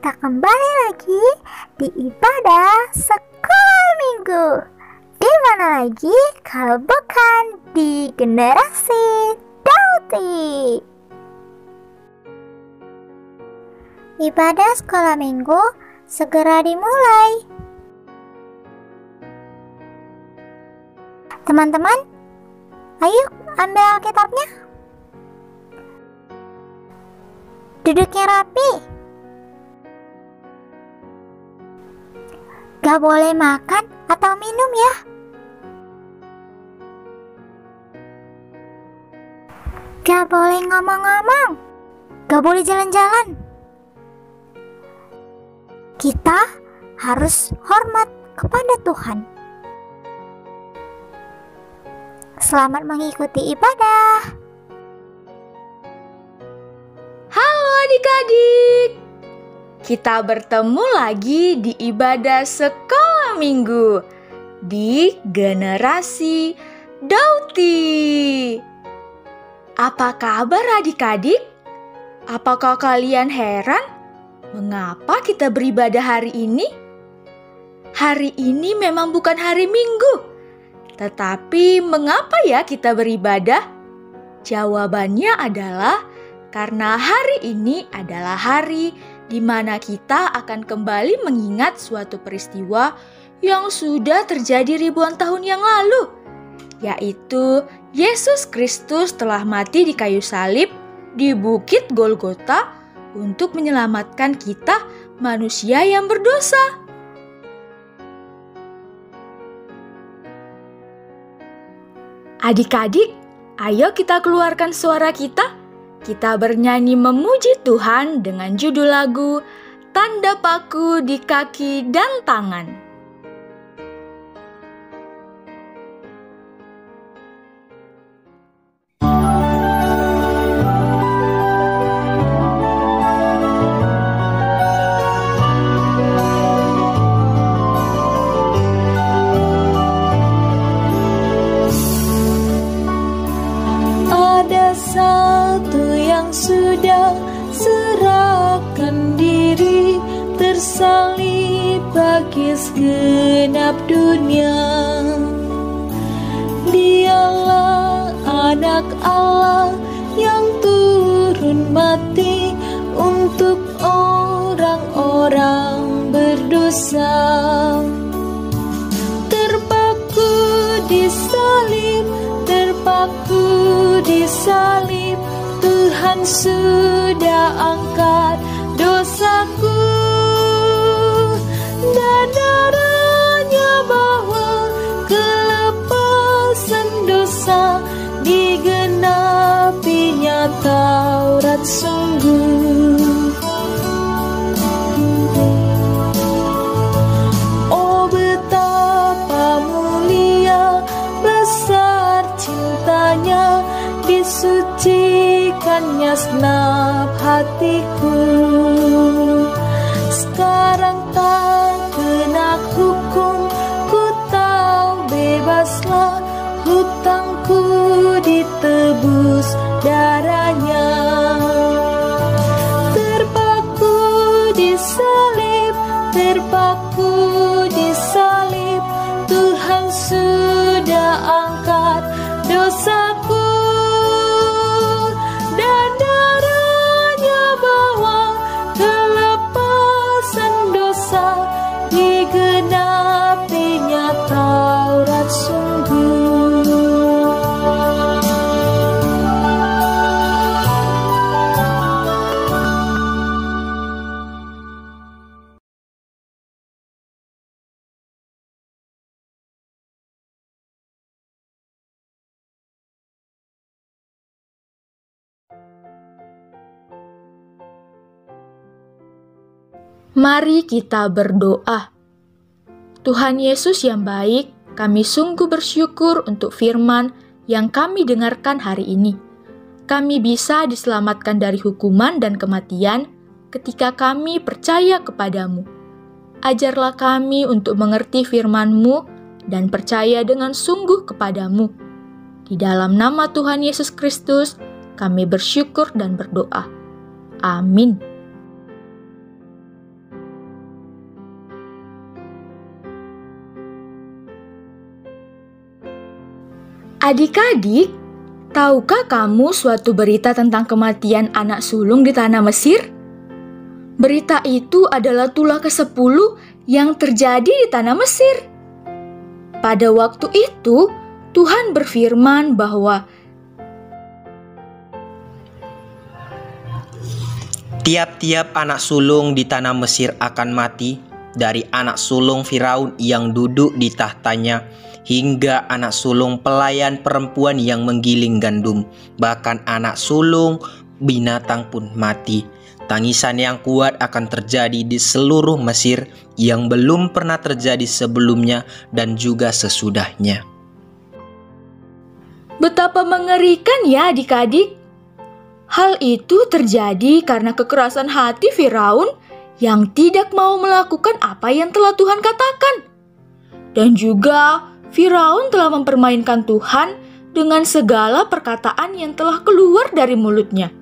kita kembali lagi di ibadah sekolah minggu. Di mana lagi kalau bukan di generasi Dauti. Ibadah sekolah minggu segera dimulai. Teman-teman, ayo ambil Alkitabnya. Duduknya rapi. Gak boleh makan atau minum ya. Gak boleh ngomong-ngomong. Gak boleh jalan-jalan. Kita harus hormat kepada Tuhan. Selamat mengikuti ibadah. Halo adik-adik. Kita bertemu lagi di ibadah sekolah minggu di generasi Dauti. Apa kabar adik-adik? Apakah kalian heran mengapa kita beribadah hari ini? Hari ini memang bukan hari Minggu. Tetapi mengapa ya kita beribadah? Jawabannya adalah karena hari ini adalah hari di mana kita akan kembali mengingat suatu peristiwa yang sudah terjadi ribuan tahun yang lalu, yaitu Yesus Kristus telah mati di kayu salib di Bukit Golgota untuk menyelamatkan kita manusia yang berdosa. Adik-adik, ayo kita keluarkan suara kita. Kita bernyanyi memuji Tuhan dengan judul lagu Tanda Paku di Kaki dan Tangan. Sudah serahkan diri tersalib bagi segenap dunia. Dialah anak Allah yang turun mati untuk orang-orang berdosa. Terpaku di salib, terpaku di salib, Tuhan sudah angkat dosaku, dan darahnya bawa kelepasan dosa, digenapinya Taurat sungguh. Oh betapa mulia besar cintanya, disucikannya senap hatiku. Sekarang tak kena hukum, ku tahu bebaslah, hutangku ditebus darahnya. Terpaku di salib, terpaku di salib, Tuhan sudah angkat dosaku. Digenapinya Taurat sungguh. Mari kita berdoa. Tuhan Yesus yang baik, kami sungguh bersyukur untuk firman yang kami dengarkan hari ini. Kami bisa diselamatkan dari hukuman dan kematian ketika kami percaya kepadamu. Ajarlah kami untuk mengerti firman-Mu dan percaya dengan sungguh kepadamu. Di dalam nama Tuhan Yesus Kristus, kami bersyukur dan berdoa. Amin. Adik-adik, tahukah kamu suatu berita tentang kematian anak sulung di tanah Mesir? Berita itu adalah tulah ke-10 yang terjadi di tanah Mesir. Pada waktu itu, Tuhan berfirman bahwa tiap-tiap anak sulung di tanah Mesir akan mati, dari anak sulung Firaun yang duduk di tahtanya, hingga anak sulung pelayan perempuan yang menggiling gandum. Bahkan anak sulung binatang pun mati. Tangisan yang kuat akan terjadi di seluruh Mesir yang belum pernah terjadi sebelumnya dan juga sesudahnya. betapa mengerikan ya adik-adik. Hal itu terjadi karena kekerasan hati Firaun yang tidak mau melakukan apa yang telah Tuhan katakan. Dan juga Firaun telah mempermainkan Tuhan dengan segala perkataan yang telah keluar dari mulutnya.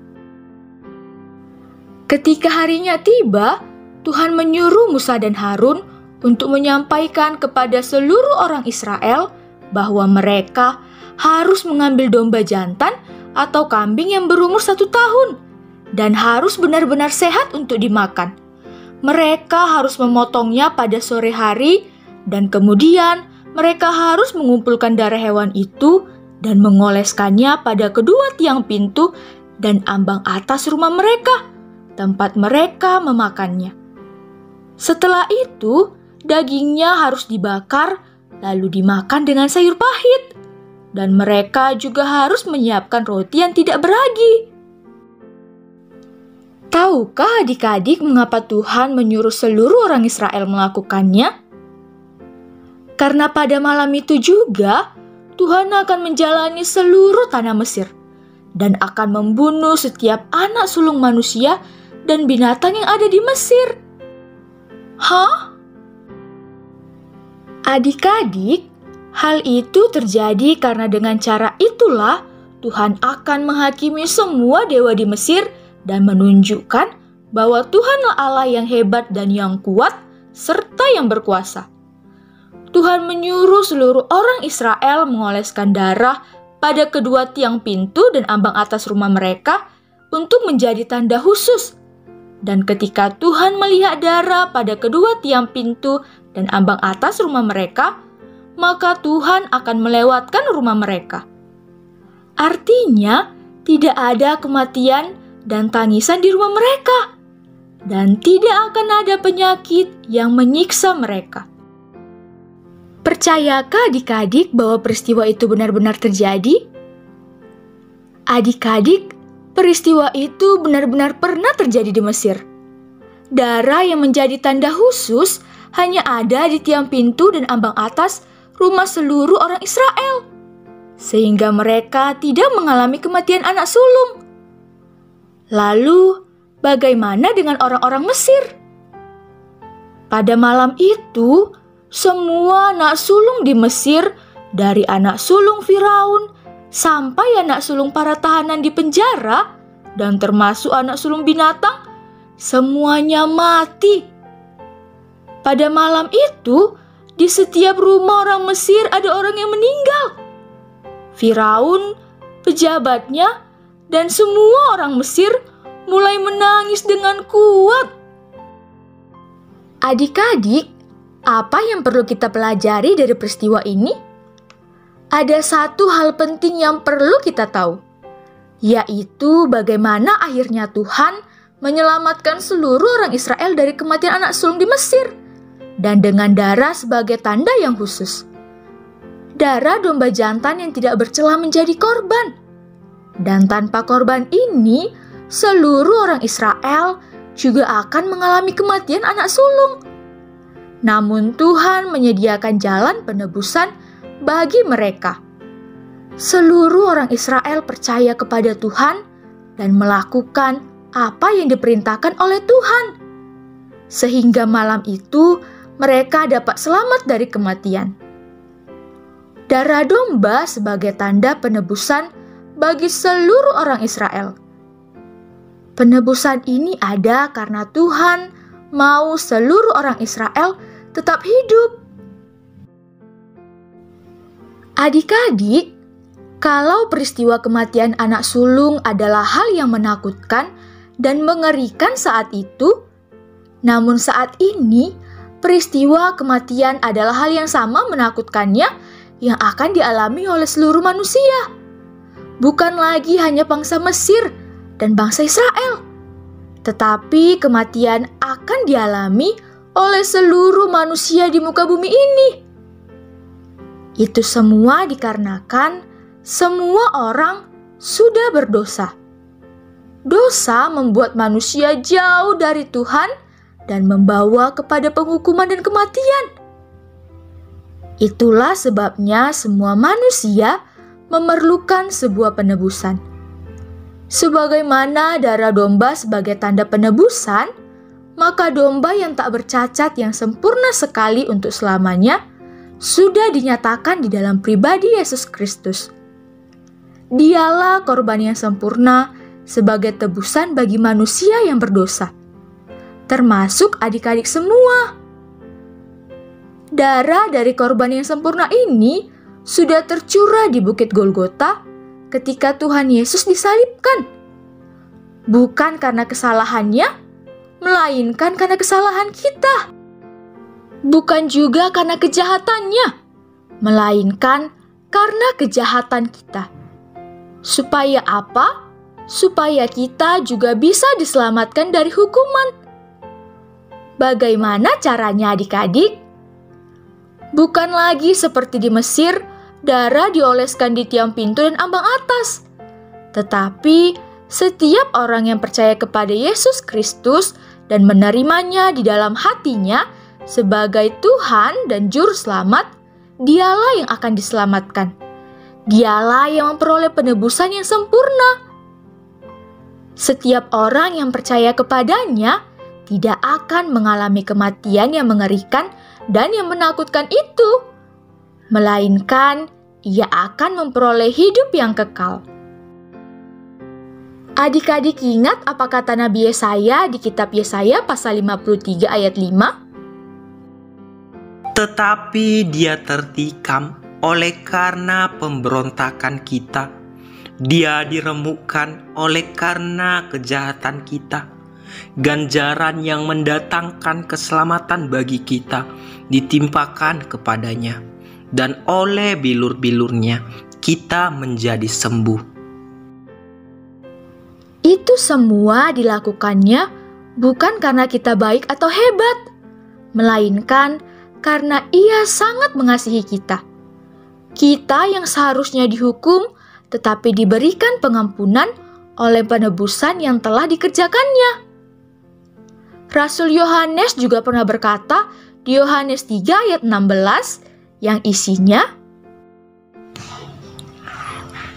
Ketika harinya tiba, Tuhan menyuruh Musa dan Harun untuk menyampaikan kepada seluruh orang Israel bahwa mereka harus mengambil domba jantan atau kambing yang berumur 1 tahun dan harus benar-benar sehat untuk dimakan. Mereka harus memotongnya pada sore hari dan kemudian mereka harus mengumpulkan darah hewan itu dan mengoleskannya pada kedua tiang pintu dan ambang atas rumah mereka, tempat mereka memakannya. Setelah itu, dagingnya harus dibakar lalu dimakan dengan sayur pahit. Dan mereka juga harus menyiapkan roti yang tidak beragi. Tahukah adik-adik mengapa Tuhan menyuruh seluruh orang Israel melakukannya? Karena pada malam itu juga Tuhan akan menjalani seluruh tanah Mesir dan akan membunuh setiap anak sulung manusia dan binatang yang ada di Mesir. Hah? Adik-adik, hal itu terjadi karena dengan cara itulah Tuhan akan menghakimi semua dewa di Mesir dan menunjukkan bahwa Tuhanlah Allah yang hebat dan yang kuat serta yang berkuasa. Tuhan menyuruh seluruh orang Israel mengoleskan darah pada kedua tiang pintu dan ambang atas rumah mereka untuk menjadi tanda khusus. Dan ketika Tuhan melihat darah pada kedua tiang pintu dan ambang atas rumah mereka, maka Tuhan akan melewatkan rumah mereka. Artinya, tidak ada kematian dan tangisan di rumah mereka, dan tidak akan ada penyakit yang menyiksa mereka. Percayakah adik-adik bahwa peristiwa itu benar-benar terjadi? Adik-adik, peristiwa itu benar-benar pernah terjadi di Mesir. Darah yang menjadi tanda khusus hanya ada di tiang pintu dan ambang atas rumah seluruh orang Israel, sehingga mereka tidak mengalami kematian anak sulung. Lalu, bagaimana dengan orang-orang Mesir? Pada malam itu, semua anak sulung di Mesir, dari anak sulung Firaun sampai anak sulung para tahanan di penjara, dan termasuk anak sulung binatang, semuanya mati. Pada malam itu, di setiap rumah orang Mesir ada orang yang meninggal. Firaun, pejabatnya, dan semua orang Mesir mulai menangis dengan kuat. Adik-adik, apa yang perlu kita pelajari dari peristiwa ini? Ada satu hal penting yang perlu kita tahu, yaitu bagaimana akhirnya Tuhan menyelamatkan seluruh orang Israel dari kematian anak sulung di Mesir. Dan dengan darah sebagai tanda yang khusus. Darah domba jantan yang tidak bercela menjadi korban. Dan tanpa korban ini, seluruh orang Israel juga akan mengalami kematian anak sulung. Namun Tuhan menyediakan jalan penebusan bagi mereka. Seluruh orang Israel percaya kepada Tuhan dan melakukan apa yang diperintahkan oleh Tuhan. Sehingga malam itu, mereka dapat selamat dari kematian. Darah domba sebagai tanda penebusan bagi seluruh orang Israel. Penebusan ini ada karena Tuhan mau seluruh orang Israel tetap hidup. Adik-adik, Kalau peristiwa kematian anak sulung adalah hal yang menakutkan dan mengerikan saat itu, namun saat ini peristiwa kematian adalah hal yang sama menakutkannya yang akan dialami oleh seluruh manusia. Bukan lagi hanya bangsa Mesir dan bangsa Israel, tetapi kematian akan dialami oleh seluruh manusia di muka bumi ini. Itu semua dikarenakan semua orang sudah berdosa. Dosa membuat manusia jauh dari Tuhan dan membawa kepada penghukuman dan kematian. Itulah sebabnya semua manusia memerlukan sebuah penebusan. Sebagaimana darah domba sebagai tanda penebusan, maka domba yang tak bercacat yang sempurna sekali untuk selamanya sudah dinyatakan di dalam pribadi Yesus Kristus. Dialah korban yang sempurna sebagai tebusan bagi manusia yang berdosa, termasuk adik-adik semua. Darah dari korban yang sempurna ini sudah tercurah di Bukit Golgota ketika Tuhan Yesus disalibkan. Bukan karena kesalahannya, melainkan karena kesalahan kita. Bukan juga karena kejahatannya, melainkan karena kejahatan kita. Supaya apa? Supaya kita juga bisa diselamatkan dari hukuman. Bagaimana caranya adik-adik? Bukan lagi seperti di Mesir, darah dioleskan di tiang pintu dan ambang atas. Tetapi setiap orang yang percaya kepada Yesus Kristus dan menerimanya di dalam hatinya sebagai Tuhan dan Juru Selamat, dialah yang akan diselamatkan. Dialah yang memperoleh penebusan yang sempurna. Setiap orang yang percaya kepadanya tidak akan mengalami kematian yang mengerikan dan yang menakutkan itu, melainkan ia akan memperoleh hidup yang kekal. Adik-adik ingat apa kata Nabi Yesaya di kitab Yesaya pasal 53 ayat 5? Tetapi dia tertikam oleh karena pemberontakan kita. Dia diremukkan oleh karena kejahatan kita. Ganjaran yang mendatangkan keselamatan bagi kita ditimpakan kepadanya, dan oleh bilur-bilurnya kita menjadi sembuh. Itu semua dilakukannya bukan karena kita baik atau hebat, melainkan karena Ia sangat mengasihi kita. Kita yang seharusnya dihukum, tetapi diberikan pengampunan oleh penebusan yang telah dikerjakannya. Rasul Yohanes juga pernah berkata di Yohanes 3 ayat 16 yang isinya,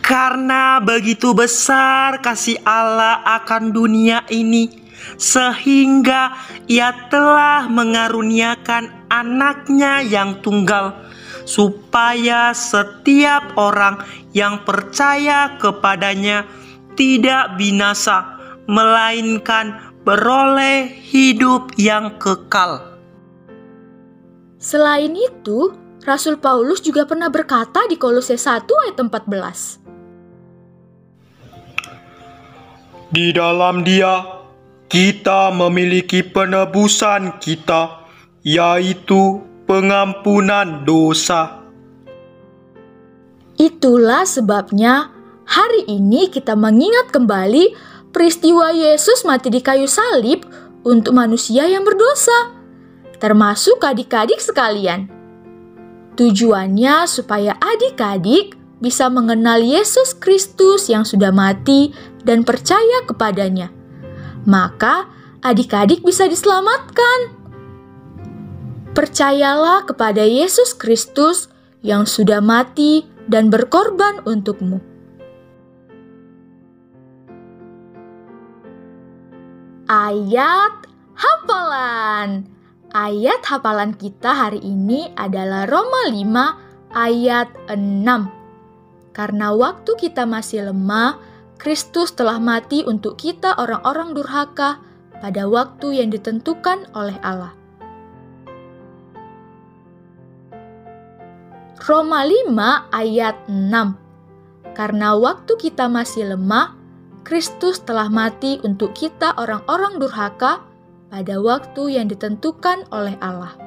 Karena begitu besar kasih Allah akan dunia ini, sehingga Ia telah mengaruniakan anaknya yang tunggal, supaya setiap orang yang percaya kepadanya tidak binasa, melainkan beroleh hidup yang kekal. Selain itu, Rasul Paulus juga pernah berkata di Kolose 1 ayat 14. Di dalam Dia, kita memiliki penebusan kita, yaitu pengampunan dosa. Itulah sebabnya hari ini kita mengingat kembali peristiwa Yesus mati di kayu salib untuk manusia yang berdosa, termasuk adik-adik sekalian. Tujuannya supaya adik-adik bisa mengenal Yesus Kristus yang sudah mati dan percaya kepadanya. Maka adik-adik bisa diselamatkan. Percayalah kepada Yesus Kristus yang sudah mati dan berkorban untukmu. Ayat hafalan. Ayat hafalan kita hari ini adalah Roma 5 ayat 6. Karena waktu kita masih lemah, Kristus telah mati untuk kita orang-orang durhaka pada waktu yang ditentukan oleh Allah. Roma 5 ayat 6. Karena waktu kita masih lemah, Kristus telah mati untuk kita orang-orang durhaka pada waktu yang ditentukan oleh Allah.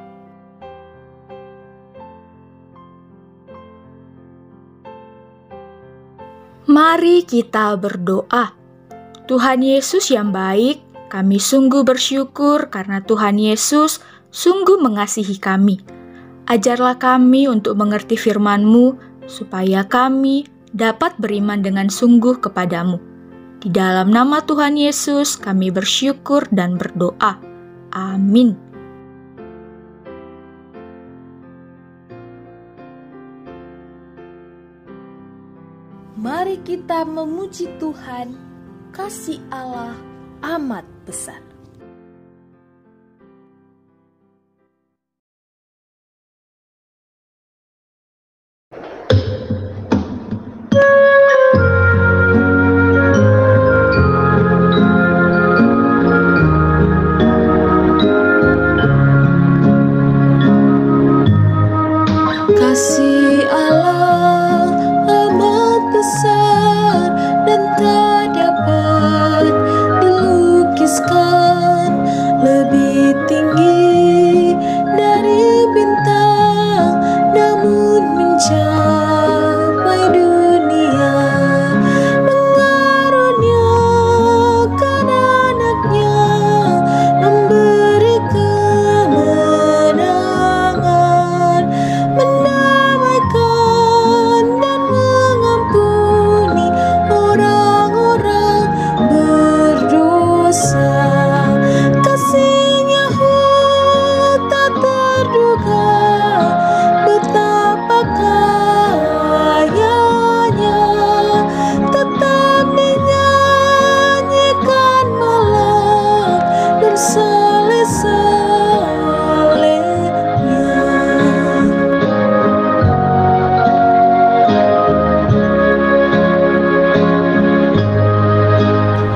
Mari kita berdoa. Tuhan Yesus yang baik, kami sungguh bersyukur karena Tuhan Yesus sungguh mengasihi kami. Ajarlah kami untuk mengerti firman-Mu, supaya kami dapat beriman dengan sungguh kepadamu. Di dalam nama Tuhan Yesus kami bersyukur dan berdoa. Amin. Mari kita memuji Tuhan, kasih Allah amat besar. Kasih Allah amat besar dan tak dapat dilukiskan, lebih tinggi dari bintang, namun mencapai dunia, mengaruniakan anaknya, memberi kemenangan, mendamaikan dan mengampuni orang-orang berdosa. Kasih-Nya tak terduga, betapa kayanya, tetap dinyanyikan malam dan saleh-salehnya.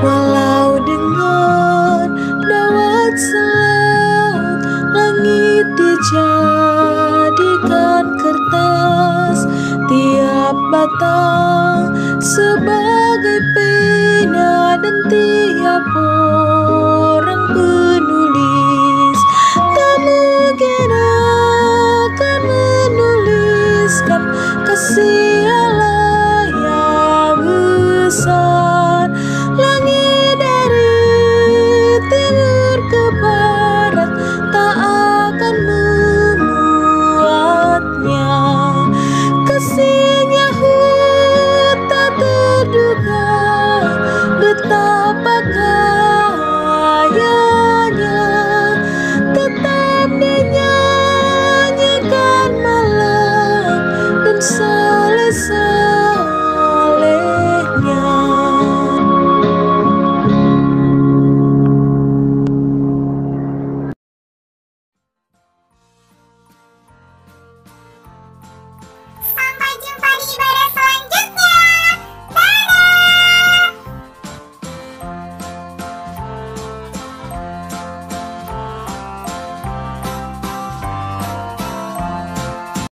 Walau dengan dawat selang, langit dijadikan kertas, tiap batang sebagai pena, dan tiap orang penulis tak mungkin akan menuliskan kasih Allah yang besar. Langit dari timur ke barat tak akan memuatnya. Kasih-Nya tak terduga, betapa